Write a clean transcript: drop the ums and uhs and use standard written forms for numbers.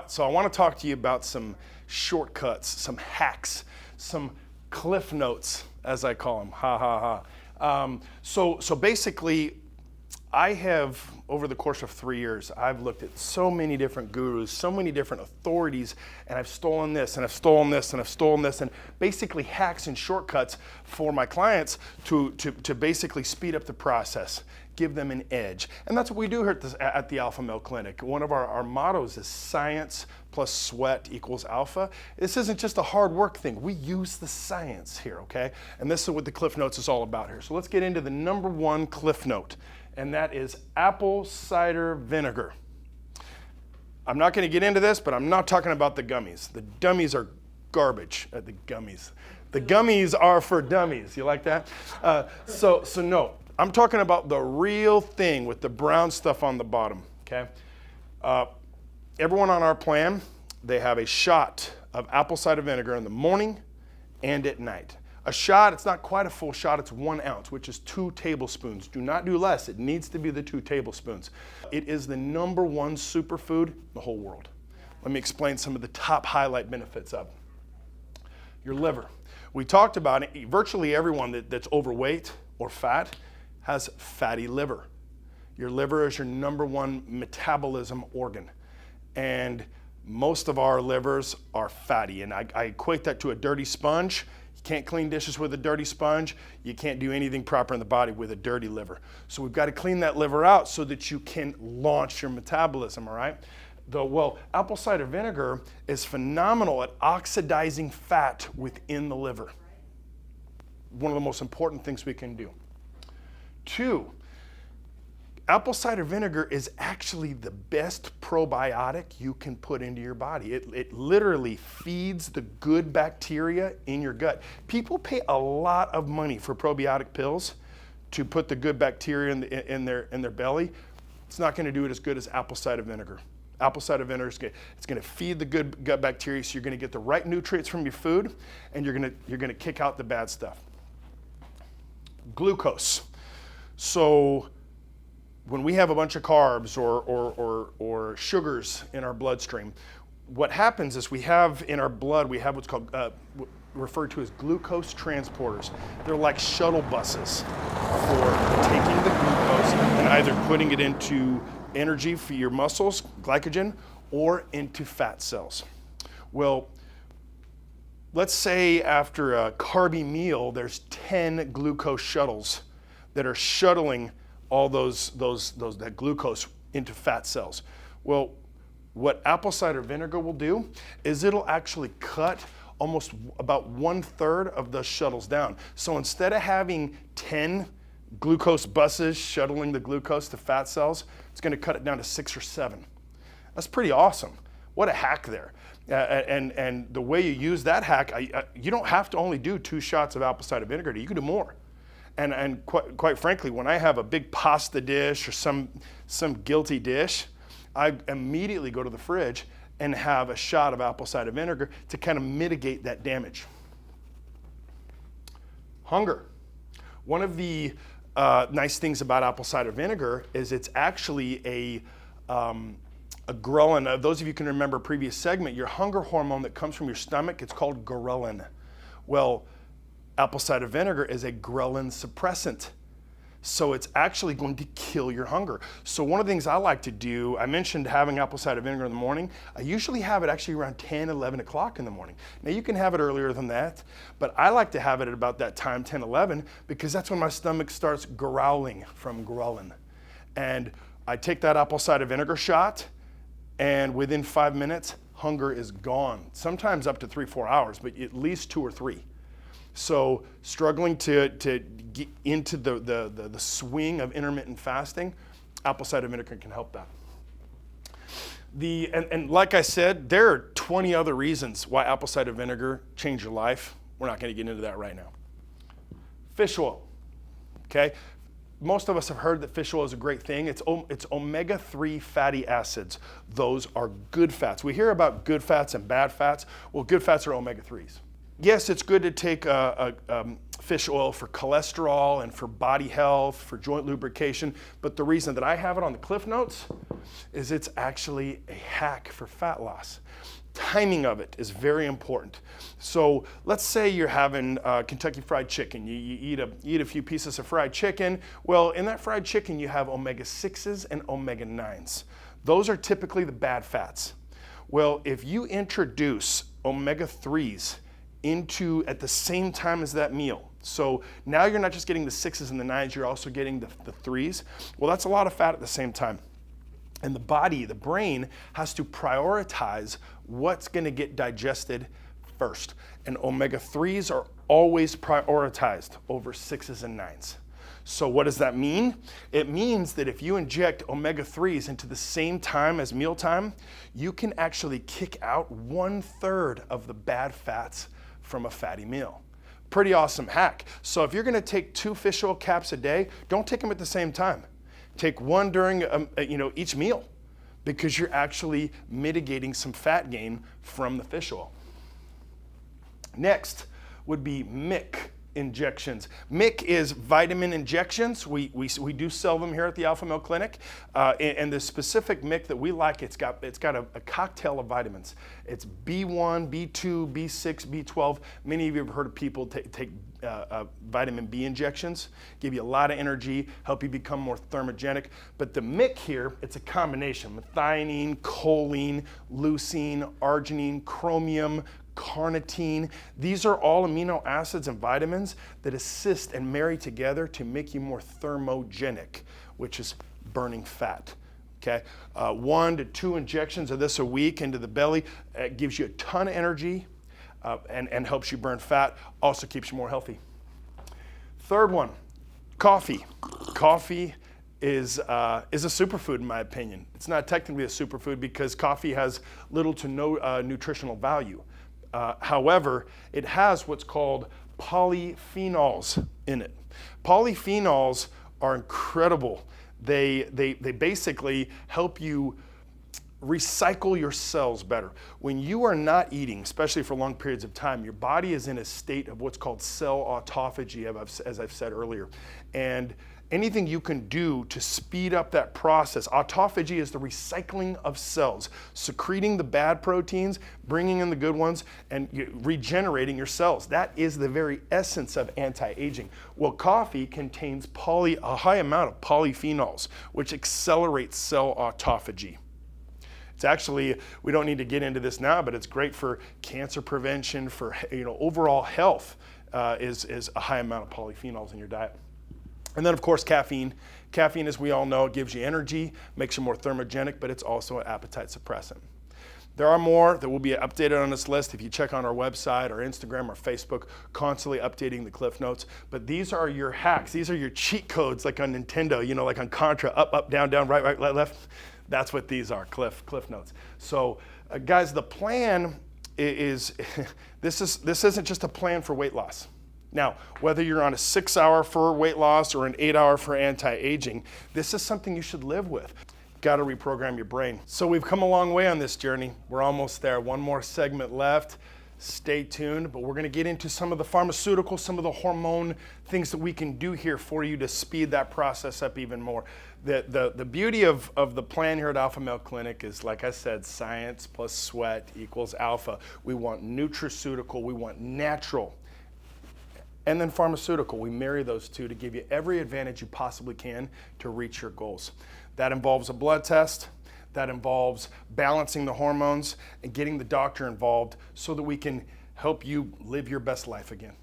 So I want to talk to you about some shortcuts, some hacks, some cliff notes, as I call them. Ha ha ha. So basically, I have, over the course of 3 years, I've looked at so many different gurus, so many different authorities, and I've stolen this, and I've stolen this, and I've stolen this, and basically hacks and shortcuts for my clients to basically speed up the process, give them an edge. And that's what we do here at the Alpha Male Clinic. One of our mottos is science plus sweat equals alpha. This isn't just a hard work thing. We use the science here, okay? And this is what the Cliff Notes is all about here. So let's get into the number one Cliff Note, and that is apple cider vinegar. I'm not going to get into this, but I'm not talking about the gummies. The dummies are garbage. The gummies. The gummies are for dummies. You like that? So no. I'm talking about the real thing with the brown stuff on the bottom, okay? Everyone on our plan, they have a shot of apple cider vinegar in the morning and at night. A shot, it's not quite a full shot, it's 1 ounce, which is 2 tablespoons. Do not do less, it needs to be the 2 tablespoons. It is the number one superfood in the whole world. Let me explain some of the top highlight benefits of it. Your liver. We talked about it, virtually everyone that's overweight or fat has fatty liver. Your liver is your number one metabolism organ. And most of our livers are fatty. And I equate that to a dirty sponge. You can't clean dishes with a dirty sponge. You can't do anything proper in the body with a dirty liver. So we've got to clean that liver out so that you can launch your metabolism, all right? Apple cider vinegar is phenomenal at oxidizing fat within the liver. One of the most important things we can do. 2, apple cider vinegar is actually the best probiotic you can put into your body. It literally feeds the good bacteria in your gut. People pay a lot of money for probiotic pills to put the good bacteria in their belly. It's not going to do it as good as apple cider vinegar. Apple cider vinegar it's going to feed the good gut bacteria, so you're going to get the right nutrients from your food, and you're going to kick out the bad stuff. Glucose. So when we have a bunch of carbs or sugars in our bloodstream, what happens is we have in our blood, we have what's called, referred to as glucose transporters. They're like shuttle buses for taking the glucose and either putting it into energy for your muscles, glycogen, or into fat cells. Well, let's say after a carby meal, there's 10 glucose shuttles that are shuttling all that glucose into fat cells. Well, what apple cider vinegar will do is it'll actually cut almost about 1/3 of the shuttles down. So instead of having 10 glucose buses shuttling the glucose to fat cells, it's going to cut it down to 6 or 7. That's pretty awesome. What a hack there. And the way you use that hack, you don't have to only do 2 shots of apple cider vinegar. You can do more. And quite frankly, when I have a big pasta dish or some guilty dish, I immediately go to the fridge and have a shot of apple cider vinegar to kind of mitigate that damage. Hunger. One of the nice things about apple cider vinegar is it's actually a ghrelin. Those of you can remember a previous segment, your hunger hormone that comes from your stomach, it's called ghrelin. Well, apple cider vinegar is a ghrelin suppressant. So it's actually going to kill your hunger. So one of the things I like to do, I mentioned having apple cider vinegar in the morning. I usually have it actually around 10, 11 o'clock in the morning. Now you can have it earlier than that, but I like to have it at about that time, 10, 11, because that's when my stomach starts growling from ghrelin. And I take that apple cider vinegar shot, and within 5 minutes, hunger is gone. Sometimes up to 3-4 hours, but at least 2 or 3. So struggling to get into the swing of intermittent fasting, apple cider vinegar can help that. And like I said, there are 20 other reasons why apple cider vinegar changed your life. We're not going to get into that right now. Fish oil, okay? Most of us have heard that fish oil is a great thing. It's omega-3 fatty acids. Those are good fats. We hear about good fats and bad fats. Well, good fats are omega-3s. Yes, it's good to take fish oil for cholesterol and for body health, for joint lubrication. But the reason that I have it on the Cliff Notes is it's actually a hack for fat loss. Timing of it is very important. So let's say you're having Kentucky Fried Chicken. You eat a few pieces of fried chicken. Well, in that fried chicken, you have omega-6s and omega-9s. Those are typically the bad fats. Well, if you introduce omega-3s into at the same time as that meal, so now you're not just getting the 6s and the 9s, you're also getting the 3s. Well, that's a lot of fat at the same time. And the body, the brain, has to prioritize what's going to get digested first. And omega-3s are always prioritized over 6s and 9s. So what does that mean? It means that if you inject omega-3s into the same time as mealtime, you can actually kick out 1/3 of the bad fats from a fatty meal. Pretty awesome hack. So if you're going to take 2 fish oil caps a day, don't take them at the same time. Take one during each meal, because you're actually mitigating some fat gain from the fish oil. Next would be MIC injections. MIC is vitamin injections. We do sell them here at the Alpha Male Clinic, and the specific MIC that we like, it's got a cocktail of vitamins. It's B1, B2, B6, B12. Many of you have heard of people take vitamin B injections, give you a lot of energy, help you become more thermogenic. But the MIC here, it's a combination: methionine, choline, leucine, arginine, chromium, carnitine. These are all amino acids and vitamins that assist and marry together to make you more thermogenic, which is burning fat. Okay, 1 to 2 injections of this a week into the belly gives you a ton of energy and helps you burn fat. Also keeps you more healthy. Third one, coffee. Coffee is a superfood in my opinion. It's not technically a superfood because coffee has little to no nutritional value. However, it has what's called polyphenols in it. Polyphenols are incredible. They basically help you recycle your cells better. When you are not eating, especially for long periods of time, your body is in a state of what's called cell autophagy, as I've said earlier. And anything you can do to speed up that process. Autophagy is the recycling of cells, secreting the bad proteins, bringing in the good ones, and regenerating your cells. That is the very essence of anti-aging. Well, coffee contains a high amount of polyphenols, which accelerates cell autophagy. It's actually, we don't need to get into this now, but it's great for cancer prevention, for overall health, is a high amount of polyphenols in your diet. And then, of course, caffeine. Caffeine, as we all know, gives you energy, makes you more thermogenic, but it's also an appetite suppressant. There are more that will be updated on this list if you check on our website, our Instagram, or Facebook, constantly updating the Cliff Notes. But these are your hacks. These are your cheat codes, like on Nintendo, like on Contra, up, up, down, down, right, right, left. That's what these are, Cliff Notes. So, guys, the plan is, this isn't just a plan for weight loss. Now, whether you're on a 6-hour for weight loss or an 8-hour for anti-aging, this is something you should live with. Got to reprogram your brain. So we've come a long way on this journey. We're almost there. One more segment left. Stay tuned, but we're going to get into some of the pharmaceuticals, some of the hormone things that we can do here for you to speed that process up even more. The beauty of the plan here at Alpha Male Clinic is, like I said, science plus sweat equals alpha. We want nutraceutical, we want natural, and then pharmaceutical. We marry those two to give you every advantage you possibly can to reach your goals. That involves a blood test. That involves balancing the hormones and getting the doctor involved so that we can help you live your best life again.